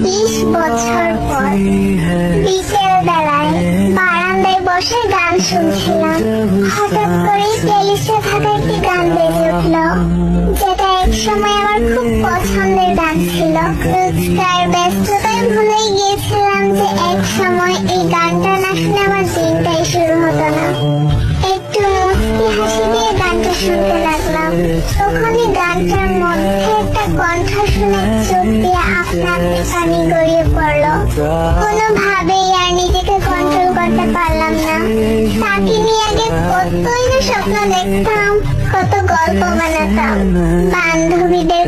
20 বছর পর বিকেল বেলায় বারান্দায় বসে গান শুনছিলাম। হঠাৎ করেই প্লেলিস্টে থাকা একটি গান বেজে উঠল, যেটা এক সময় আমার খুব পছন্দের গান ছিল। রোজকার ব্যস্ততায় ভুলে গিয়েছিলাম যে এক সময় এই গানটা না শুনে আমার দিনটাই শুরু হতো না। একটু মুস্কি হাসি দিয়ে গানটা শুনতে লাগলাম। তখনই গানটার মধ্যে একটা কণ্ঠ শুনে চোখ দিয়ে আপনা আপনি পানি গড়িয়ে পড়লো। কোনোভাবেই আর নিজেকে কন্ট্রোল করতে পারলাম না। তাকে নিয়ে আগে কতই না স্বপ্ন দেখতাম, কত গল্প বানাতাম, বান্ধবীদের